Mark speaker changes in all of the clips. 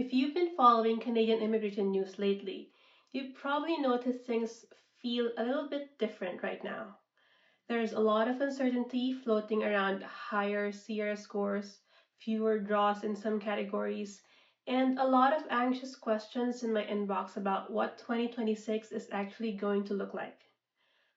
Speaker 1: If you've been following Canadian immigration news lately, you've probably noticed things feel a little bit different right now. There's a lot of uncertainty floating around higher CR scores, fewer draws in some categories, and a lot of anxious questions in my inbox about what 2026 is actually going to look like.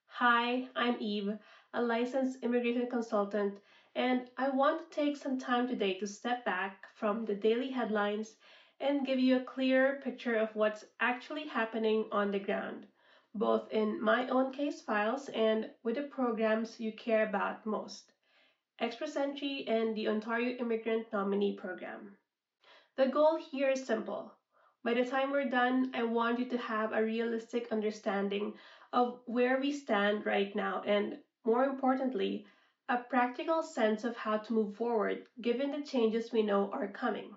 Speaker 1: Hi, I'm Yve, a licensed immigration consultant, and I want to take some time today to step back from the daily headlines and give you a clearer picture of what's actually happening on the ground, both in my own case files and with the programs you care about most, Express Entry and the Ontario Immigrant Nominee Program. The goal here is simple. By the time we're done, I want you to have a realistic understanding of where we stand right now and, more importantly, a practical sense of how to move forward given the changes we know are coming.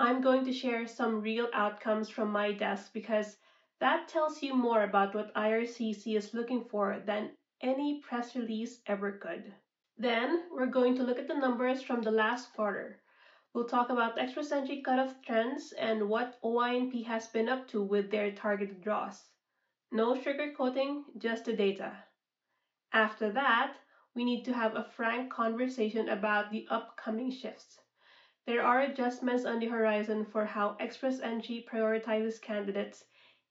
Speaker 1: I'm going to share some real outcomes from my desk because that tells you more about what IRCC is looking for than any press release ever could. Then, we're going to look at the numbers from the last quarter. We'll talk about Express Entry cutoff trends and what OINP has been up to with their targeted draws. No sugarcoating, just the data. After that, we need to have a frank conversation about the upcoming shifts. There are adjustments on the horizon for how Express Entry prioritizes candidates,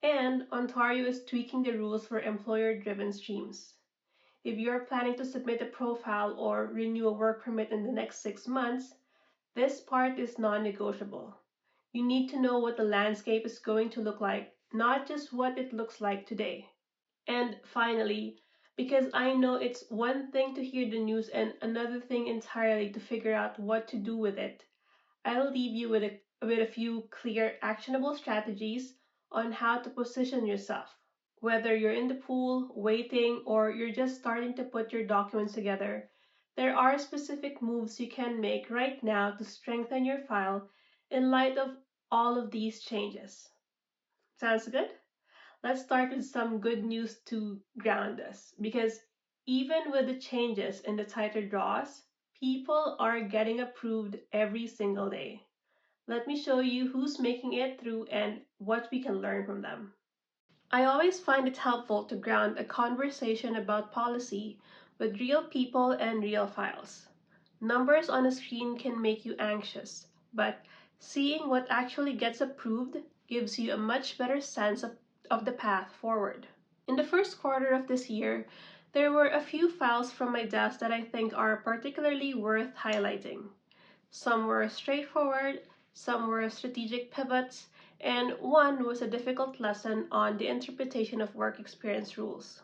Speaker 1: and Ontario is tweaking the rules for employer-driven streams. If you're planning to submit a profile or renew a work permit in the next 6 months, this part is non-negotiable. You need to know what the landscape is going to look like, not just what it looks like today. And finally, because I know it's one thing to hear the news and another thing entirely to figure out what to do with it, I'll leave you with a few clear, actionable strategies on how to position yourself. Whether you're in the pool, waiting, or you're just starting to put your documents together, there are specific moves you can make right now to strengthen your file in light of all of these changes. Sounds good? Let's start with some good news to ground us, because even with the changes in the tighter draws, people are getting approved every single day. Let me show you who's making it through and what we can learn from them. I always find it helpful to ground a conversation about policy with real people and real files. Numbers on a screen can make you anxious, but seeing what actually gets approved gives you a much better sense of the path forward. In the first quarter of this year, there were a few files from my desk that I think are particularly worth highlighting. Some were straightforward, some were strategic pivots, and one was a difficult lesson on the interpretation of work experience rules.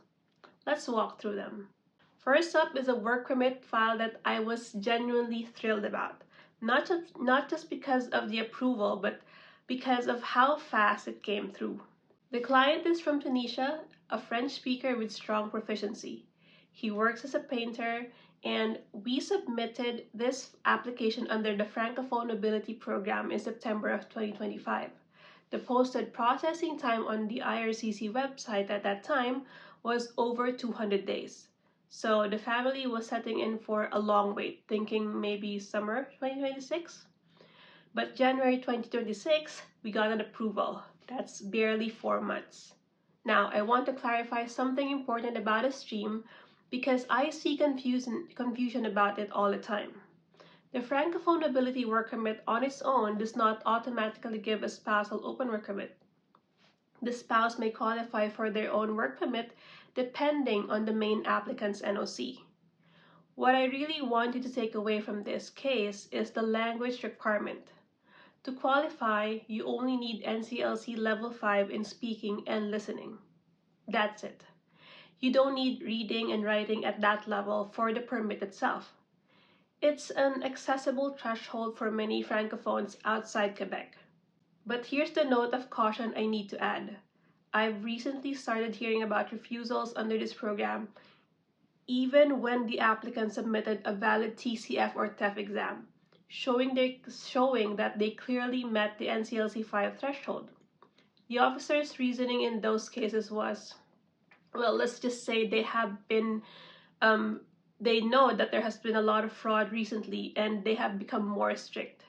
Speaker 1: Let's walk through them. First up is a work permit file that I was genuinely thrilled about, not just because of the approval, but because of how fast it came through. The client is from Tunisia, a French speaker with strong proficiency. He works as a painter, and we submitted this application under the Francophone Mobility Program in September of 2025. The posted processing time on the IRCC website at that time was over 200 days. So the family was setting in for a long wait, thinking maybe summer 2026. But January 2026, we got an approval. That's barely 4 months. Now, I want to clarify something important about a stream because I see confusion about it all the time. The Francophone Mobility Work Permit on its own does not automatically give a spousal open work permit. The spouse may qualify for their own work permit depending on the main applicant's NOC. What I really want you to take away from this case is the language requirement. To qualify, you only need NCLC Level 5 in speaking and listening. That's it. You don't need reading and writing at that level for the permit itself. It's an accessible threshold for many Francophones outside Quebec. But here's the note of caution I need to add. I've recently started hearing about refusals under this program, even when the applicant submitted a valid TCF or TEF exam, showing that they clearly met the NCLC 5 threshold. The officer's reasoning in those cases was, well, let's just say they know that there has been a lot of fraud recently and they have become more strict.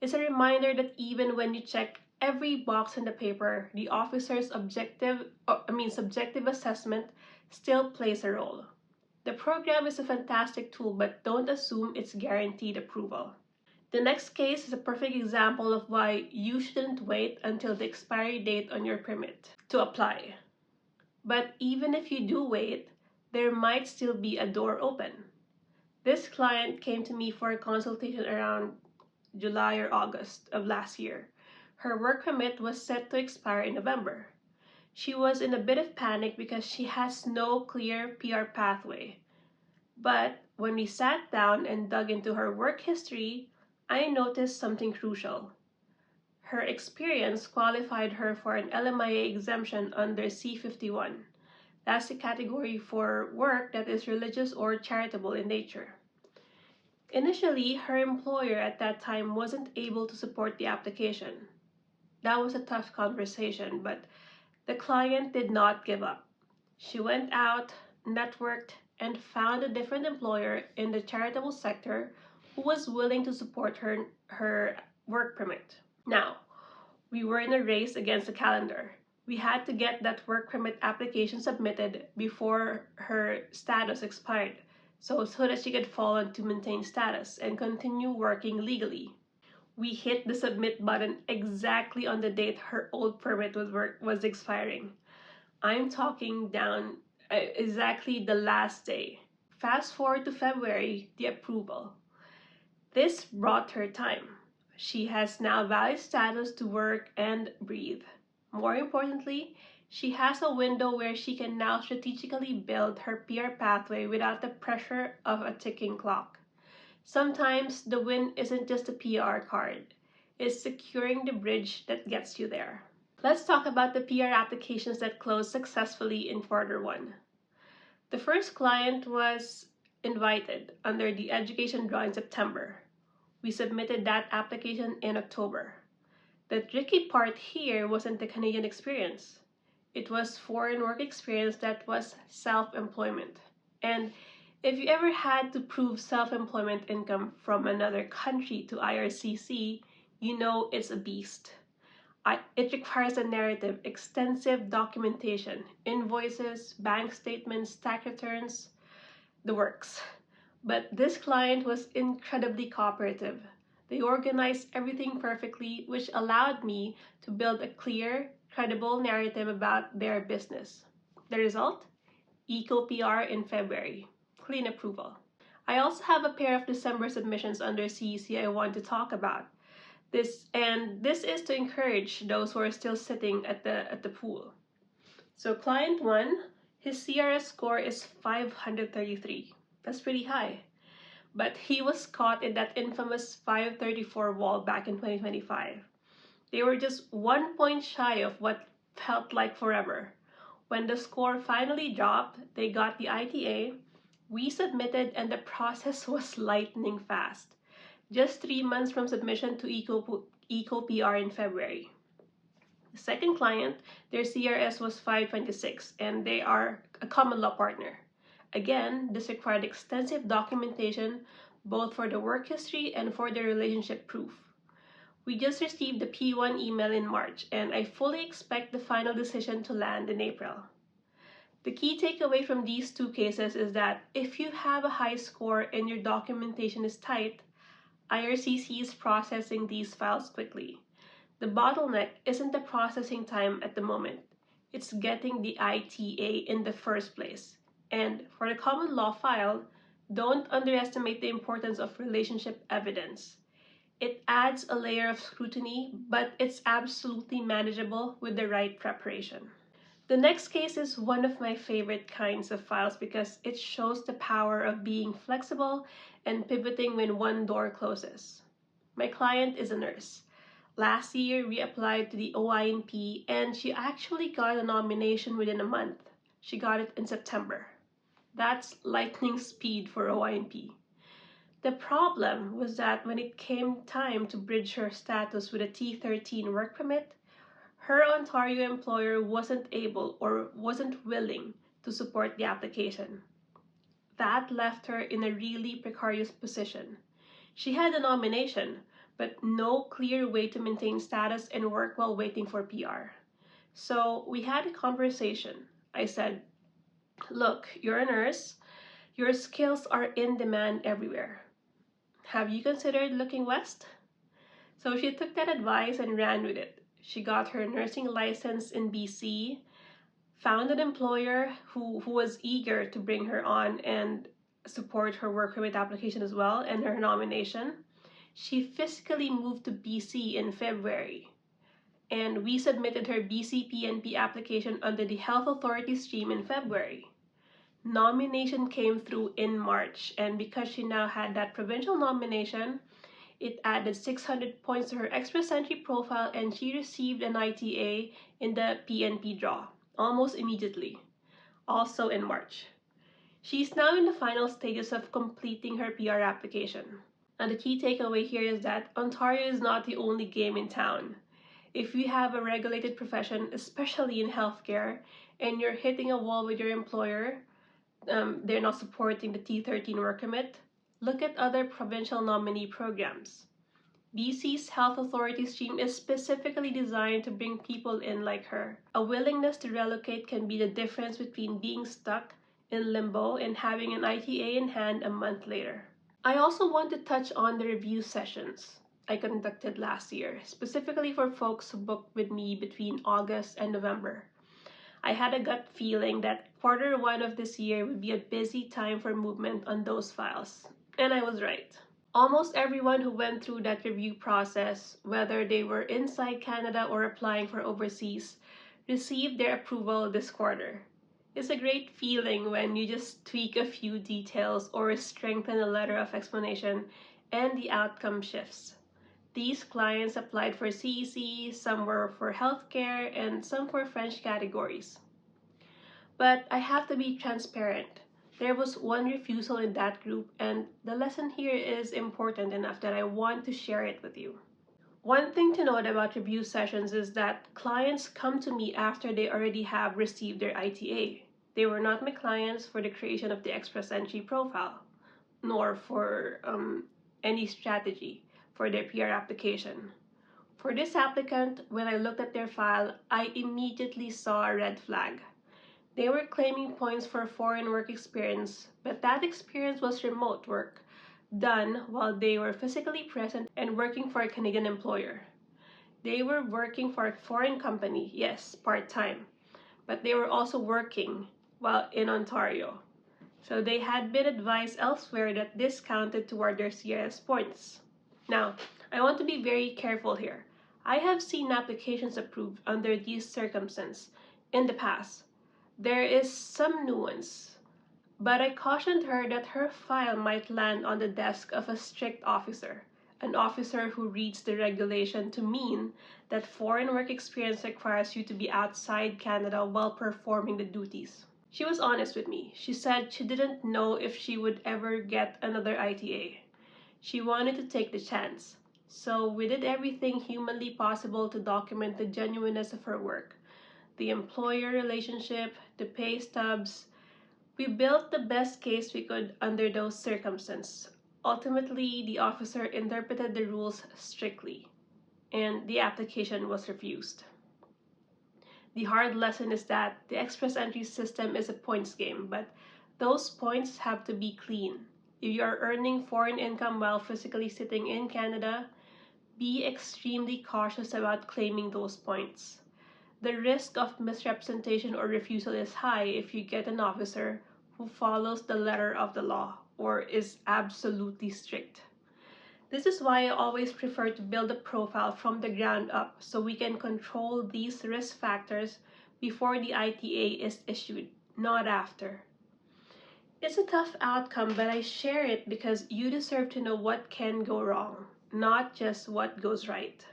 Speaker 1: It's a reminder that even when you check every box in the paper, the officer's subjective assessment still plays a role. The program is a fantastic tool, but don't assume it's guaranteed approval. The next case is a perfect example of why you shouldn't wait until the expiry date on your permit to apply. But even if you do wait, there might still be a door open. This client came to me for a consultation around July or August of last year. Her work permit was set to expire in November. She was in a bit of panic because she has no clear PR pathway. But when we sat down and dug into her work history, I noticed something crucial. Her experience qualified her for an LMIA exemption under C51. That's the category for work that is religious or charitable in nature. Initially, her employer at that time wasn't able to support the application. That was a tough conversation, but the client did not give up. She went out, networked, and found a different employer in the charitable sector who was willing to support her work permit. Now, we were in a race against the calendar. We had to get that work permit application submitted before her status expired, so that she could fall on to maintain status and continue working legally. We hit the submit button exactly on the date her old permit was expiring. I'm talking down exactly the last day. Fast forward to February, the approval. This brought her time. She has now valid status to work and breathe. More importantly, she has a window where she can now strategically build her PR pathway without the pressure of a ticking clock. Sometimes the win isn't just a PR card, it's securing the bridge that gets you there. Let's talk about the PR applications that closed successfully in Q1. The first client was invited under the education draw in September. We submitted that application in October. The tricky part here wasn't the Canadian experience. It was foreign work experience that was self-employment. And if you ever had to prove self-employment income from another country to IRCC, you know it's a beast. It requires a narrative, extensive documentation, invoices, bank statements, tax returns, the works. But this client was incredibly cooperative. They organized everything perfectly, which allowed me to build a clear, credible narrative about their business. The result? Eco-PR in February. Clean approval. I also have a pair of December submissions under CEC I want to talk about. This is to encourage those who are still sitting at the pool. So client 1, his CRS score is 533. That's pretty high. But he was caught in that infamous 534 wall back in 2025. They were just 1 point shy of what felt like forever. When the score finally dropped, they got the ITA, we submitted, and the process was lightning fast. Just 3 months from submission to Eco-PR in February. The second client, their CRS was 526, and they are a common law partner. Again, this required extensive documentation both for the work history and for the relationship proof. We just received the P1 email in March, and I fully expect the final decision to land in April. The key takeaway from these two cases is that if you have a high score and your documentation is tight, IRCC is processing these files quickly. The bottleneck isn't the processing time at the moment, it's getting the ITA in the first place. And for the common law file, don't underestimate the importance of relationship evidence. It adds a layer of scrutiny, but it's absolutely manageable with the right preparation. The next case is one of my favorite kinds of files because it shows the power of being flexible and pivoting when one door closes. My client is a nurse. Last year, we applied to the OINP and she actually got a nomination within a month. She got it in September. That's lightning speed for OINP. The problem was that when it came time to bridge her status with a T13 work permit, her Ontario employer wasn't able or wasn't willing to support the application. That left her in a really precarious position. She had a nomination, but no clear way to maintain status and work while waiting for PR. So we had a conversation. I said, look, you're a nurse. Your skills are in demand everywhere. Have you considered looking west? So she took that advice and ran with it. She got her nursing license in BC, found an employer who was eager to bring her on and support her work permit application as well and her nomination. She physically moved to BC in February, and we submitted her BC PNP application under the Health Authority stream in February. Nomination came through in March, and because she now had that provincial nomination, it added 600 points to her Express Entry profile, and she received an ITA in the PNP draw almost immediately, also in March. She's now in the final stages of completing her PR application. And the key takeaway here is that Ontario is not the only game in town. If you have a regulated profession, especially in healthcare, and you're hitting a wall with your employer, they're not supporting the T13 work permit, look at other provincial nominee programs. BC's Health Authority stream is specifically designed to bring people in like her. A willingness to relocate can be the difference between being stuck in limbo and having an ITA in hand a month later. I also want to touch on the review sessions I conducted last year, specifically for folks who booked with me between August and November. I had a gut feeling that Q1 of this year would be a busy time for movement on those files, and I was right. Almost everyone who went through that review process, whether they were inside Canada or applying for overseas, received their approval this quarter. It's a great feeling when you just tweak a few details or strengthen a letter of explanation and the outcome shifts. These clients applied for CEC, some were for healthcare, and some for French categories. But I have to be transparent. There was one refusal in that group, and the lesson here is important enough that I want to share it with you. One thing to note about review sessions is that clients come to me after they already have received their ITA. They were not my clients for the creation of the Express Entry profile, nor for any strategy for their PR application. For this applicant, when I looked at their file, I immediately saw a red flag. They were claiming points for foreign work experience, but that experience was remote work, done while they were physically present and working for a Canadian employer. They were working for a foreign company, yes, part-time, but they were also working while in Ontario. So they had been advised elsewhere that this counted toward their CRS points. Now, I want to be very careful here. I have seen applications approved under these circumstances in the past. There is some nuance, but I cautioned her that her file might land on the desk of a strict officer, an officer who reads the regulation to mean that foreign work experience requires you to be outside Canada while performing the duties. She was honest with me. She said she didn't know if she would ever get another ITA. She wanted to take the chance. So we did everything humanly possible to document the genuineness of her work. The employer relationship, the pay stubs. We built the best case we could under those circumstances. Ultimately, the officer interpreted the rules strictly, and the application was refused. The hard lesson is that the Express Entry system is a points game, but those points have to be clean. If you are earning foreign income while physically sitting in Canada, be extremely cautious about claiming those points. The risk of misrepresentation or refusal is high if you get an officer who follows the letter of the law or is absolutely strict. This is why I always prefer to build a profile from the ground up so we can control these risk factors before the ITA is issued, not after. It's a tough outcome, but I share it because you deserve to know what can go wrong, not just what goes right.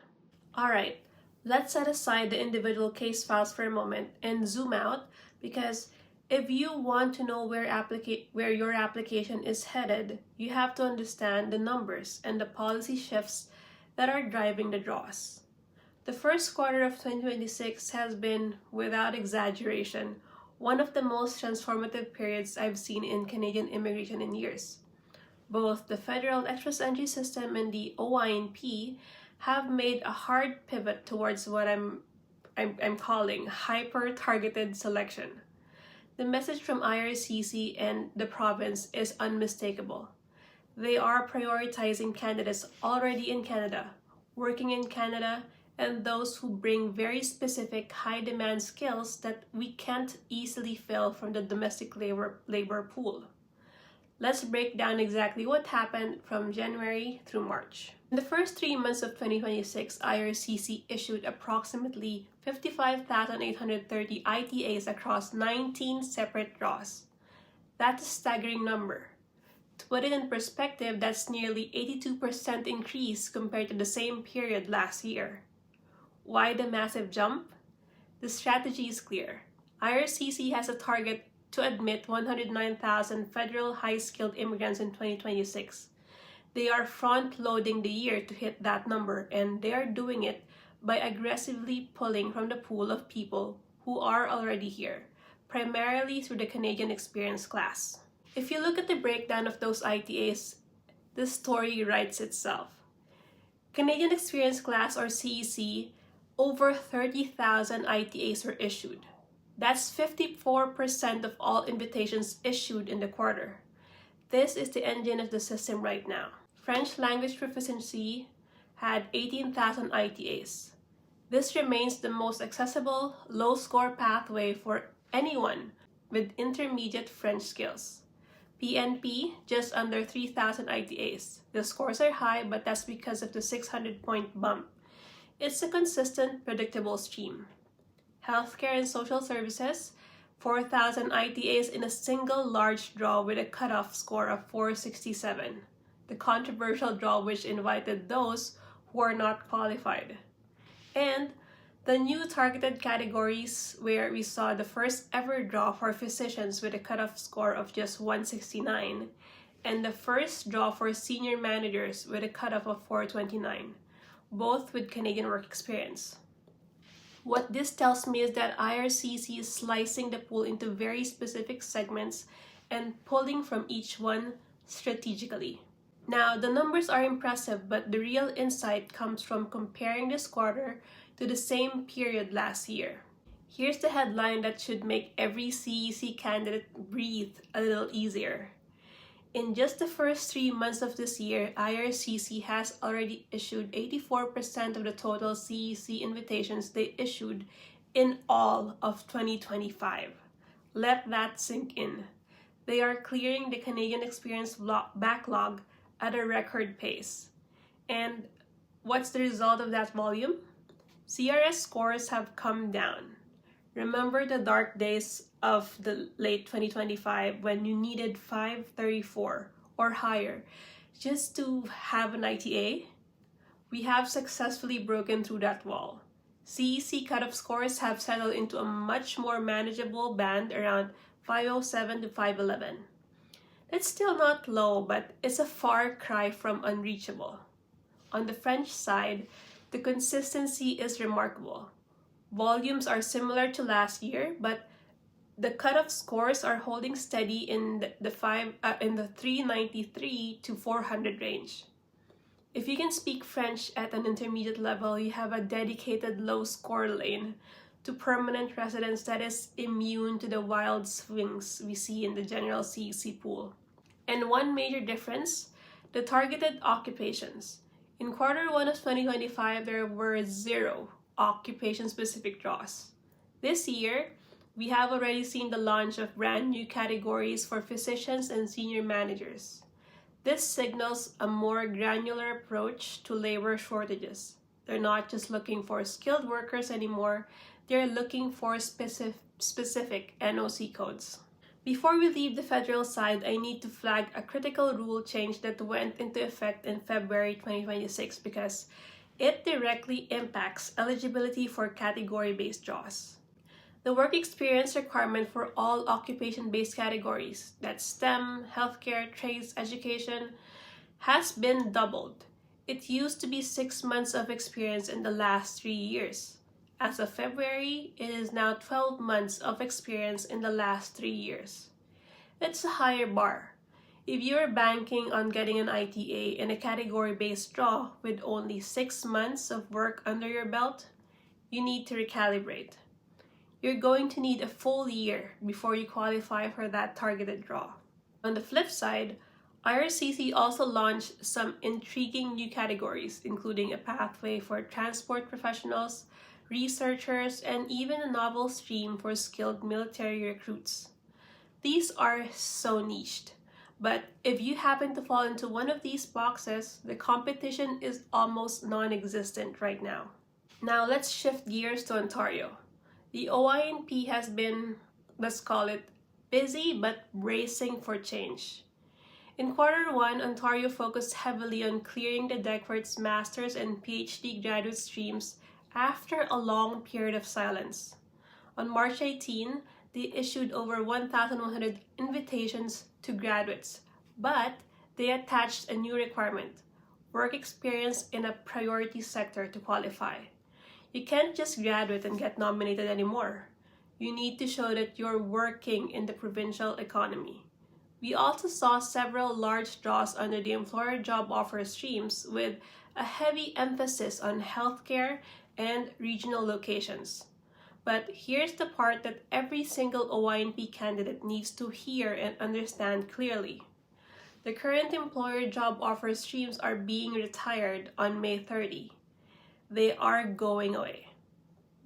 Speaker 1: Alright, let's set aside the individual case files for a moment and zoom out, because if you want to know where your application is headed, you have to understand the numbers and the policy shifts that are driving the draws. The first quarter of 2026 has been, without exaggeration, one of the most transformative periods I've seen in Canadian immigration in years. Both the federal express entry system and the OINP have made a hard pivot towards what I'm calling hyper-targeted selection. The message from IRCC and the province is unmistakable. They are prioritizing candidates already in Canada, working in Canada, and those who bring very specific high-demand skills that we can't easily fill from the domestic labor pool. Let's break down exactly what happened from January through March. In the first 3 months of 2026, IRCC issued approximately 55,830 ITAs across 19 separate draws. That's a staggering number. To put it in perspective, that's nearly 82% increase compared to the same period last year. Why the massive jump? The strategy is clear. IRCC has a target to admit 109,000 federal high-skilled immigrants in 2026. They are front-loading the year to hit that number, and they are doing it by aggressively pulling from the pool of people who are already here, primarily through the Canadian Experience class. If you look at the breakdown of those ITAs, the story writes itself. Canadian Experience class, or CEC, over 30,000 ITAs were issued. That's 54% of all invitations issued in the quarter. This is the engine of the system right now. French language proficiency had 18,000 ITAs. This remains the most accessible, low-score pathway for anyone with intermediate French skills. PNP, just under 3,000 ITAs. The scores are high, but that's because of the 600-point bump. It's a consistent, predictable stream. Healthcare and social services, 4,000 ITAs in a single large draw with a cutoff score of 467. The controversial draw which invited those who are not qualified. And the new targeted categories where we saw the first ever draw for physicians with a cutoff score of just 169, and the first draw for senior managers with a cutoff of 429, both with Canadian work experience. What this tells me is that IRCC is slicing the pool into very specific segments and pulling from each one strategically. Now, the numbers are impressive, but the real insight comes from comparing this quarter to the same period last year. Here's the headline that should make every CEC candidate breathe a little easier. In just the first 3 months of this year, IRCC has already issued 84% of the total CEC invitations they issued in all of 2025. Let that sink in. They are clearing the Canadian Experience backlog at a record pace. And what's the result of that volume? CRS scores have come down. Remember the dark days of the late 2025 when you needed 534 or higher just to have an ITA? We have successfully broken through that wall. CEC cutoff scores have settled into a much more manageable band around 507 to 511. It's still not low, but it's a far cry from unreachable. On the French side, the consistency is remarkable. Volumes are similar to last year, but the cutoff scores are holding steady in the 393 to 400 range. If you can speak French at an intermediate level, you have a dedicated low score lane to permanent residents that is immune to the wild swings we see in the general CEC pool. And one major difference, the targeted occupations. In Q1 of 2025, there were 0 occupation-specific draws. This year, we have already seen the launch of brand new categories for physicians and senior managers. This signals a more granular approach to labor shortages. They're not just looking for skilled workers anymore, they're looking for specific NOC codes. Before we leave the federal side, I need to flag a critical rule change that went into effect in February 2026 because it directly impacts eligibility for category-based draws. The work experience requirement for all occupation-based categories, that's STEM, healthcare, trades, education, has been doubled. It used to be 6 months of experience in the last 3 years. As of February, it is now 12 months of experience in the last 3 years. It's a higher bar. If you're banking on getting an ITA in a category-based draw with only 6 months of work under your belt, you need to recalibrate. You're going to need a full year before you qualify for that targeted draw. On the flip side, RCIC also launched some intriguing new categories, including a pathway for transport professionals, researchers, and even a novel stream for skilled military recruits. These are so niched, but if you happen to fall into one of these boxes, the competition is almost non-existent right now. Now let's shift gears to Ontario. The OINP has been, let's call it, busy but bracing for change. In Q1, Ontario focused heavily on clearing the deck for its master's and PhD graduate streams after a long period of silence. On March 18, they issued over 1,100 invitations to graduates, but they attached a new requirement: work experience in a priority sector to qualify. You can't just graduate and get nominated anymore. You need to show that you're working in the provincial economy. We also saw several large draws under the employer job offer streams with a heavy emphasis on healthcare and regional locations. But here's the part that every single OINP candidate needs to hear and understand clearly. The current employer job offer streams are being retired on May 30. They are going away.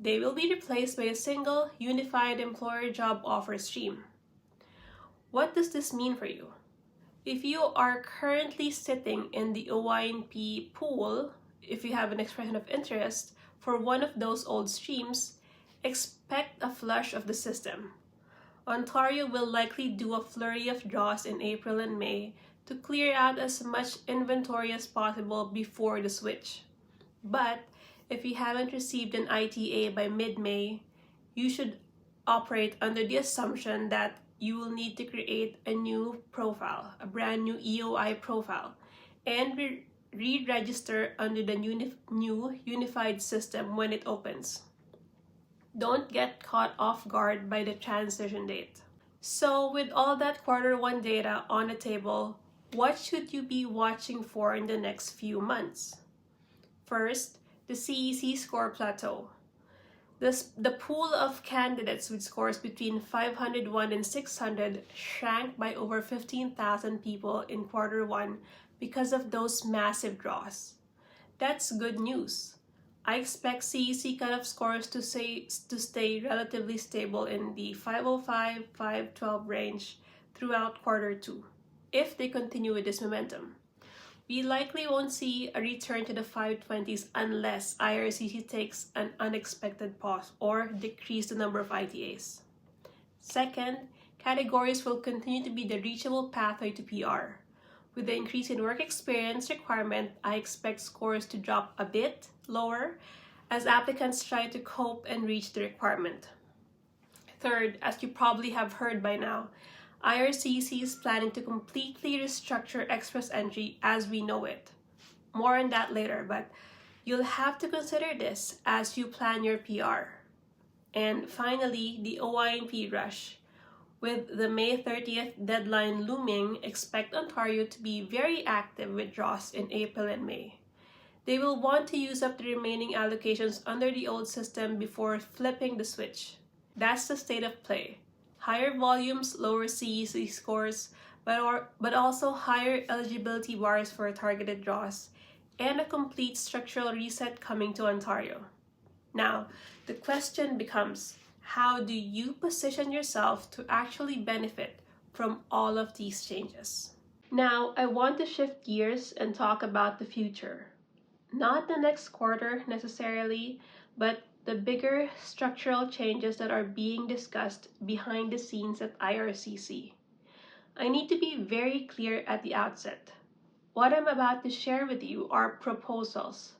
Speaker 1: They will be replaced by a single unified employer job offer stream. What does this mean for you? If you are currently sitting in the OINP pool, if you have an expression of interest for one of those old streams, expect a flush of the system. Ontario will likely do a flurry of draws in April and May to clear out as much inventory as possible before the switch. But if you haven't received an ITA by mid-May, you should operate under the assumption that you will need to create a new profile, a brand new EOI profile, and re-register under the new unified system when it opens. Don't get caught off guard by the transition date. So with all that Q1 data on the table, what should you be watching for in the next few months? First, the CEC score plateau. The pool of candidates with scores between 501 and 600 shrank by over 15,000 people in Q1 because of those massive draws. That's good news. I expect CEC cutoff scores to stay relatively stable in the 505-512 range throughout Q2 if they continue with this momentum. We likely won't see a return to the 520s unless IRCC takes an unexpected pause or decrease the number of ITAs. Second, categories will continue to be the reachable pathway to PR. With the increase in work experience requirement, I expect scores to drop a bit lower as applicants try to cope and reach the requirement. Third, as you probably have heard by now, IRCC is planning to completely restructure express entry as we know it. More on that later, but you'll have to consider this as you plan your PR. And finally, the OINP rush. With the May 30th deadline looming, expect Ontario to be very active with draws in April and May. They will want to use up the remaining allocations under the old system before flipping the switch. That's the state of play. Higher volumes, lower CEC scores, but also higher eligibility bars for targeted draws, and a complete structural reset coming to Ontario. Now, the question becomes, how do you position yourself to actually benefit from all of these changes? Now, I want to shift gears and talk about the future. Not the next quarter necessarily, but the bigger structural changes that are being discussed behind the scenes at IRCC. I need to be very clear at the outset. What I'm about to share with you are proposals,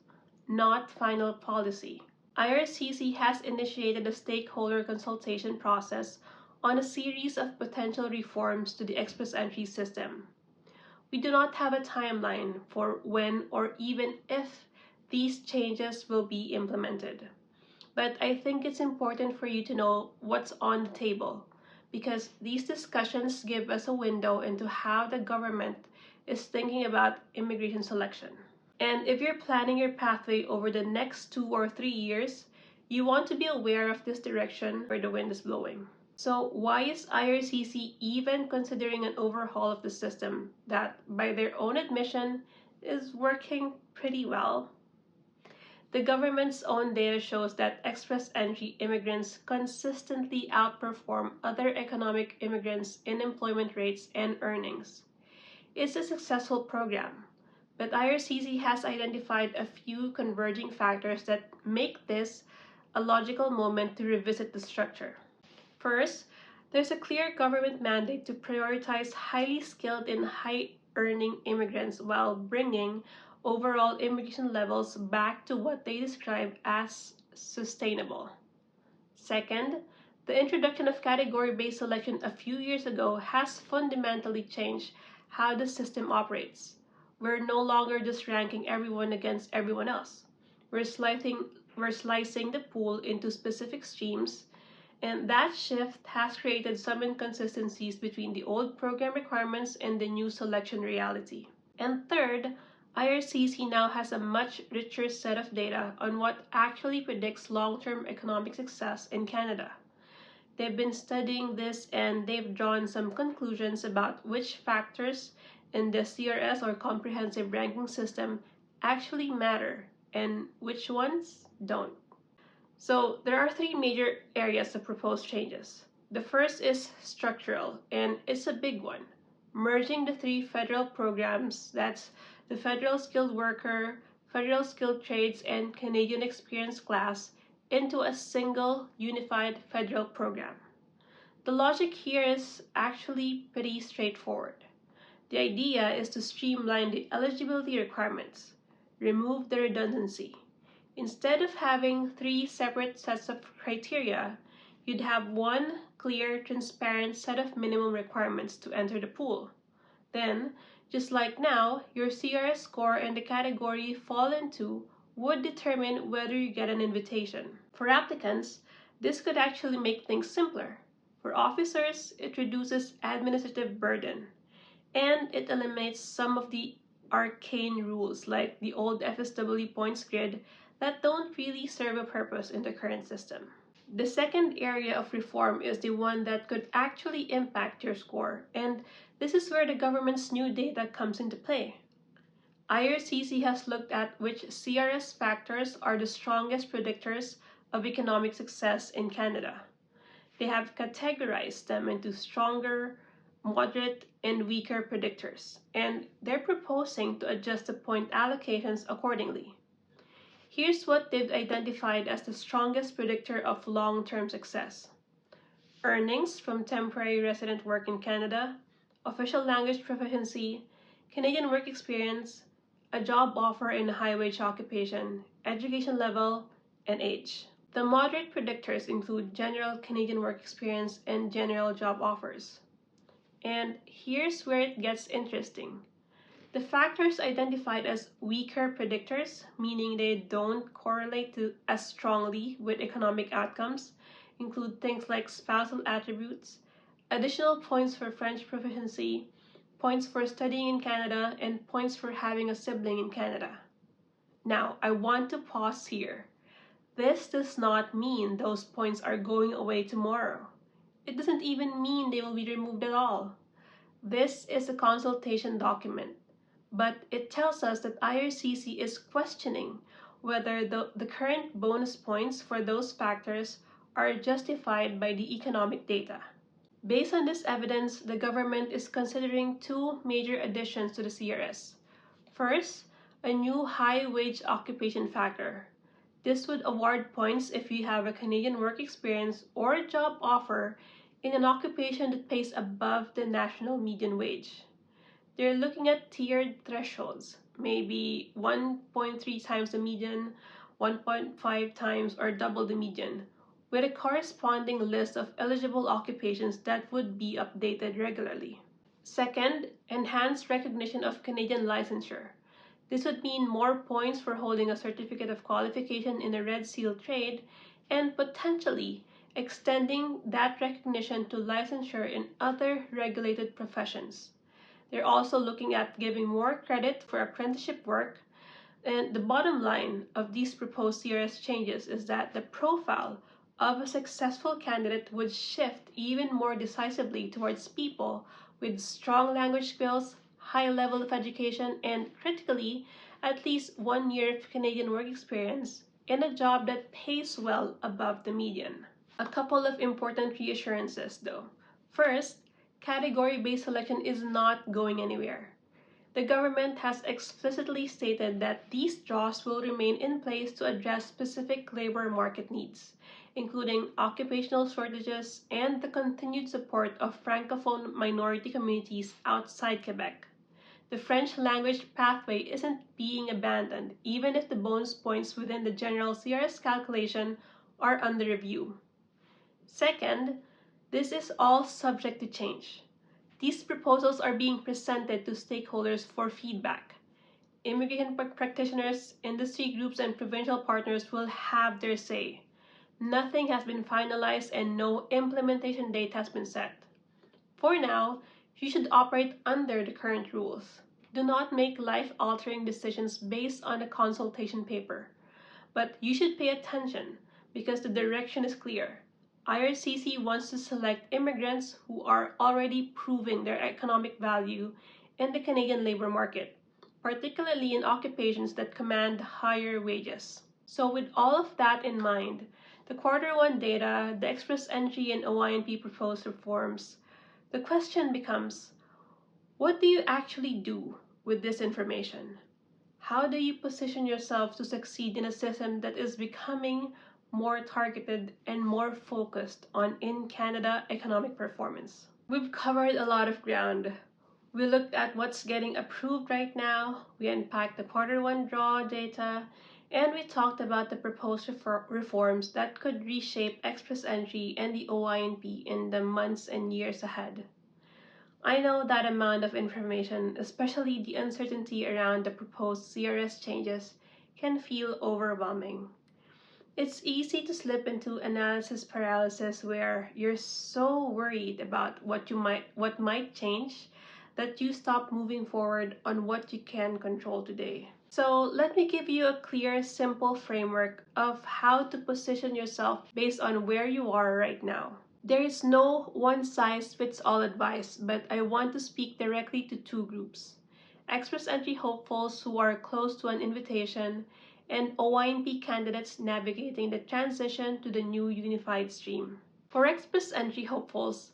Speaker 1: not final policy. IRCC has initiated a stakeholder consultation process on a series of potential reforms to the express entry system. We do not have a timeline for when or even if these changes will be implemented. But I think it's important for you to know what's on the table, because these discussions give us a window into how the government is thinking about immigration selection. And if you're planning your pathway over the next 2 or 3 years, you want to be aware of this direction where the wind is blowing. So why is IRCC even considering an overhaul of the system that, by their own admission, is working pretty well? The government's own data shows that express entry immigrants consistently outperform other economic immigrants in employment rates and earnings. It's a successful program, but IRCC has identified a few converging factors that make this a logical moment to revisit the structure. First, there's a clear government mandate to prioritize highly skilled and high-earning immigrants while bringing overall immigration levels back to what they describe as sustainable. Second, the introduction of category-based selection a few years ago has fundamentally changed how the system operates. We're no longer just ranking everyone against everyone else. We're slicing the pool into specific streams, and that shift has created some inconsistencies between the old program requirements and the new selection reality. And third, IRCC now has a much richer set of data on what actually predicts long-term economic success in Canada. They've been studying this and they've drawn some conclusions about which factors in the CRS or comprehensive ranking system actually matter and which ones don't. So there are 3 major areas of proposed changes. The first is structural, and it's a big one. Merging the 3 federal programs, that's the Federal Skilled Worker, Federal Skilled Trades, and Canadian Experience class, into a single unified federal program. The logic here is actually pretty straightforward. The idea is to streamline the eligibility requirements, remove the redundancy. Instead of having 3 separate sets of criteria, you'd have one clear, transparent set of minimum requirements to enter the pool. Then, just like now, your CRS score and the category you fall into would determine whether you get an invitation. For applicants, this could actually make things simpler. For officers, it reduces administrative burden, and it eliminates some of the arcane rules like the old FSW points grid that don't really serve a purpose in the current system. The second area of reform is the one that could actually impact your score, and this is where the government's new data comes into play. IRCC has looked at which CRS factors are the strongest predictors of economic success in Canada. They have categorized them into stronger, moderate, and weaker predictors, and they're proposing to adjust the point allocations accordingly. Here's what they've identified as the strongest predictor of long-term success: earnings from temporary resident work in Canada, official language proficiency, Canadian work experience, a job offer in a high-wage occupation, education level, and age. The moderate predictors include general Canadian work experience and general job offers. And here's where it gets interesting. The factors identified as weaker predictors, meaning they don't correlate as strongly with economic outcomes, include things like spousal attributes, additional points for French proficiency, points for studying in Canada, and points for having a sibling in Canada. Now, I want to pause here. This does not mean those points are going away tomorrow. It doesn't even mean they will be removed at all. This is a consultation document, but it tells us that IRCC is questioning whether the current bonus points for those factors are justified by the economic data. Based on this evidence, the government is considering 2 major additions to the CRS. First, a new high-wage occupation factor. This would award points if you have a Canadian work experience or a job offer in an occupation that pays above the national median wage. They're looking at tiered thresholds, maybe 1.3 times the median, 1.5 times or double the median, with a corresponding list of eligible occupations that would be updated regularly. Second, enhanced recognition of Canadian licensure. This would mean more points for holding a certificate of qualification in a Red Seal trade and potentially extending that recognition to licensure in other regulated professions. They're also looking at giving more credit for apprenticeship work. And the bottom line of these proposed CRS changes is that the profile of a successful candidate would shift even more decisively towards people with strong language skills, high level of education, and critically, at least 1 year of Canadian work experience in a job that pays well above the median. A couple of important reassurances though. First, category-based selection is not going anywhere. The government has explicitly stated that these draws will remain in place to address specific labor market needs, including occupational shortages and the continued support of Francophone minority communities outside Quebec. The French language pathway isn't being abandoned, even if the bonus points within the general CRS calculation are under review. Second, this is all subject to change. These proposals are being presented to stakeholders for feedback. Immigration practitioners, industry groups, and provincial partners will have their say. Nothing has been finalized and no implementation date has been set. For now, you should operate under the current rules. Do not make life-altering decisions based on a consultation paper. But you should pay attention because the direction is clear. RCIC wants to select immigrants who are already proving their economic value in the Canadian labor market, particularly in occupations that command higher wages. So with all of that in mind, the Q1 data, the Express Entry and OINP proposed reforms, the question becomes, what do you actually do with this information? How do you position yourself to succeed in a system that is becoming more targeted and more focused on in-Canada economic performance? We've covered a lot of ground. We looked at what's getting approved right now, we unpacked the Q1 draw data, and we talked about the proposed reforms that could reshape Express Entry and the OINP in the months and years ahead. I know that amount of information, especially the uncertainty around the proposed CRS changes, can feel overwhelming. It's easy to slip into analysis paralysis where you're so worried about what might change that you stop moving forward on what you can control today. So let me give you a clear, simple framework of how to position yourself based on where you are right now. There is no one-size-fits-all advice, but I want to speak directly to two groups: Express Entry hopefuls who are close to an invitation, and OINP candidates navigating the transition to the new unified stream. For Express Entry hopefuls,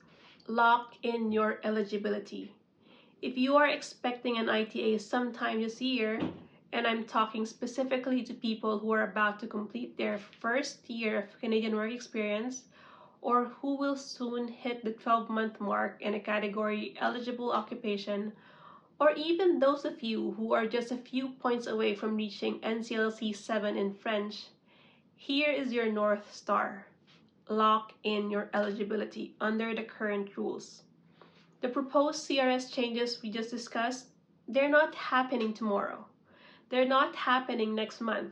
Speaker 1: lock in your eligibility. If you are expecting an ITA sometime this year, and I'm talking specifically to people who are about to complete their first year of Canadian work experience, or who will soon hit the 12-month mark in a category eligible occupation, or even those of you who are just a few points away from reaching NCLC 7 in French, here is your North Star. Lock in your eligibility under the current rules. The proposed CRS changes we just discussed, they're not happening tomorrow. They're not happening next month.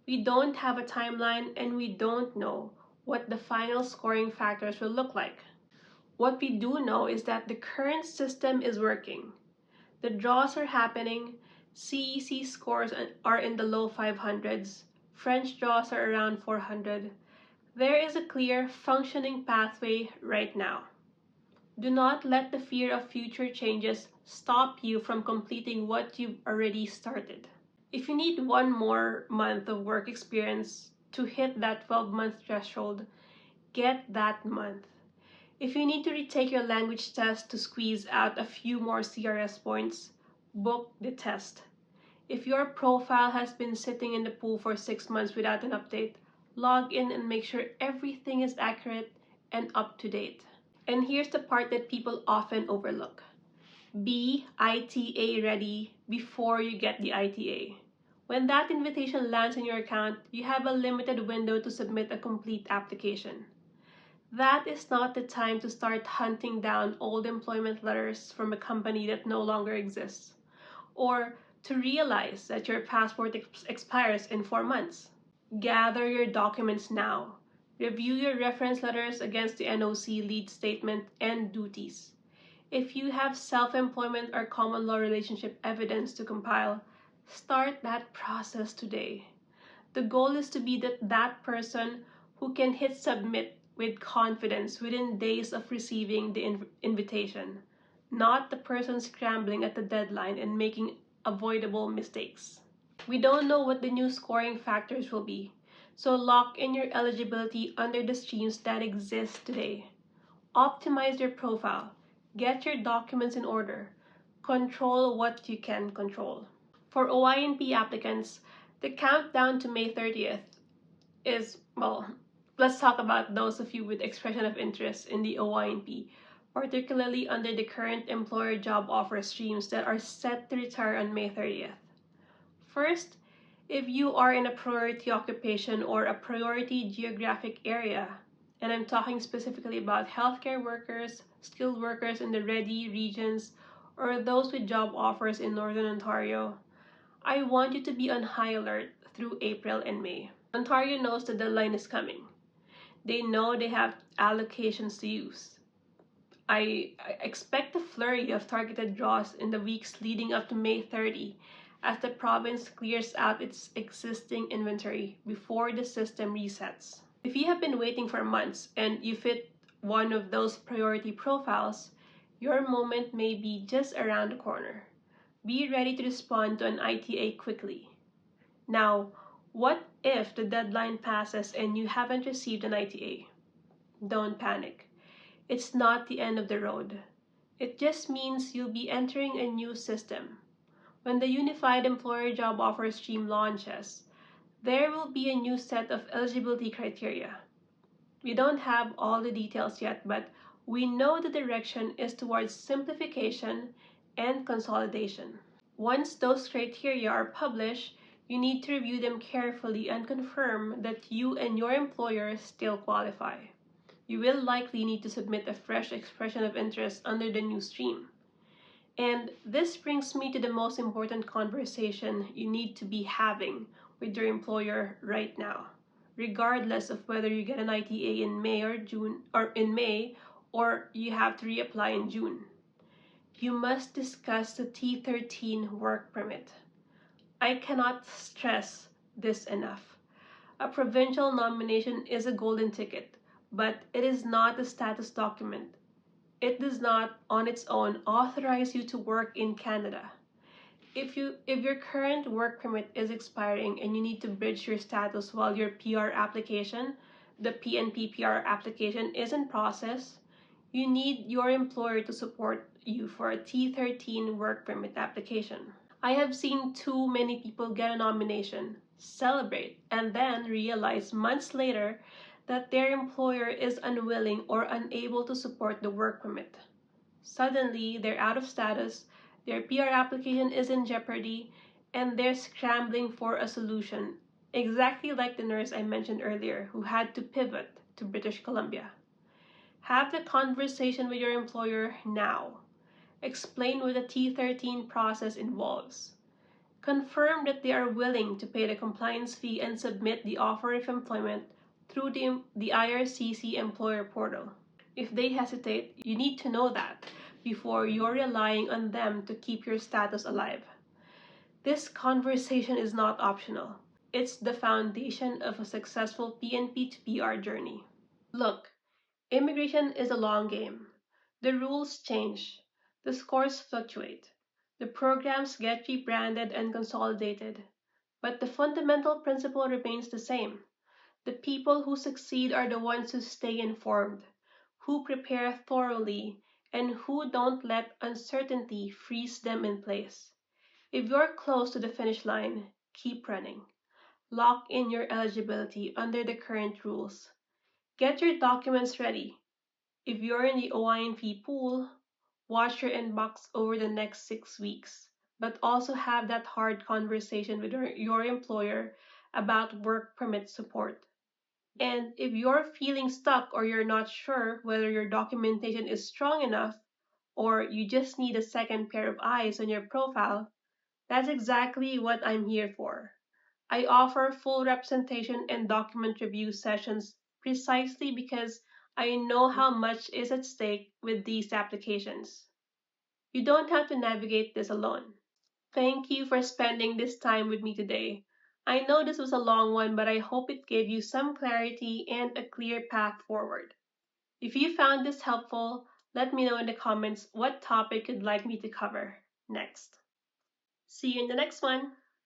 Speaker 1: We don't have a timeline and we don't know what the final scoring factors will look like. What we do know is that the current system is working. The draws are happening, CEC scores are in the low 500s, French draws are around 400. There is a clear, functioning pathway right now. Do not let the fear of future changes stop you from completing what you've already started. If you need 1 more month of work experience to hit that 12-month threshold, get that month. If you need to retake your language test to squeeze out a few more CRS points, book the test. If your profile has been sitting in the pool for 6 months without an update, log in and make sure everything is accurate and up to date. And here's the part that people often overlook. Be ITA ready before you get the ITA. When that invitation lands in your account, you have a limited window to submit a complete application. That is not the time to start hunting down old employment letters from a company that no longer exists, or to realize that your passport expires in 4 months. Gather your documents now. Review your reference letters against the NOC lead statement and duties. If you have self-employment or common law relationship evidence to compile, start that process today. The goal is to be that person who can hit submit with confidence within days of receiving the invitation, not the person scrambling at the deadline and making avoidable mistakes. We don't know what the new scoring factors will be, so lock in your eligibility under the streams that exist today. Optimize your profile, get your documents in order, control what you can control. For OINP applicants, the countdown to May 30th is, well, let's talk about those of you with expression of interest in the OINP, particularly under the current employer job offer streams that are set to retire on May 30th. First, if you are in a priority occupation or a priority geographic area, and I'm talking specifically about healthcare workers, skilled workers in the ready regions, or those with job offers in Northern Ontario, I want you to be on high alert through April and May. Ontario knows the deadline is coming. They know they have allocations to use. I expect a flurry of targeted draws in the weeks leading up to May 30 as the province clears out its existing inventory before the system resets. If you have been waiting for months and you fit one of those priority profiles, your moment may be just around the corner. Be ready to respond to an ITA quickly. Now, what if the deadline passes and you haven't received an ITA? Don't panic. It's not the end of the road. It just means you'll be entering a new system. When the Unified Employer Job Offer Stream launches, there will be a new set of eligibility criteria. We don't have all the details yet, but we know the direction is towards simplification and consolidation. Once those criteria are published, you need to review them carefully and confirm that you and your employer still qualify. You will likely need to submit a fresh expression of interest under the new stream. And this brings me to the most important conversation you need to be having with your employer right now, regardless of whether you get an ITA in May or June, or in May, or you have to reapply in June. You must discuss the T13 work permit. I cannot stress this enough. A provincial nomination is a golden ticket, but it is not a status document. It does not, on its own, authorize you to work in Canada. If your current work permit is expiring and you need to bridge your status while your PR application, the PNP PR application, is in process, you need your employer to support you for a T13 work permit application. I have seen too many people get a nomination, celebrate, and then realize months later that their employer is unwilling or unable to support the work permit. Suddenly, they're out of status, their PR application is in jeopardy, and they're scrambling for a solution, exactly like the nurse I mentioned earlier who had to pivot to British Columbia. Have the conversation with your employer now. Explain what the T13 process involves. Confirm that they are willing to pay the compliance fee and submit the offer of employment through the IRCC employer portal. If they hesitate, you need to know that before you're relying on them to keep your status alive. This conversation is not optional. It's the foundation of a successful PNP to PR journey. Look, immigration is a long game. The rules change. The scores fluctuate. The programs get rebranded and consolidated. But the fundamental principle remains the same. The people who succeed are the ones who stay informed, who prepare thoroughly, and who don't let uncertainty freeze them in place. If you're close to the finish line, keep running. Lock in your eligibility under the current rules. Get your documents ready. If you're in the OINP pool, watch your inbox over the next 6 weeks, but also have that hard conversation with your employer about work permit support. And if you're feeling stuck or you're not sure whether your documentation is strong enough, or you just need a second pair of eyes on your profile, that's exactly what I'm here for. I offer full representation and document review sessions precisely because I know how much is at stake with these applications. You don't have to navigate this alone. Thank you for spending this time with me today. I know this was a long one, but I hope it gave you some clarity and a clear path forward. If you found this helpful, let me know in the comments what topic you'd like me to cover next. See you in the next one.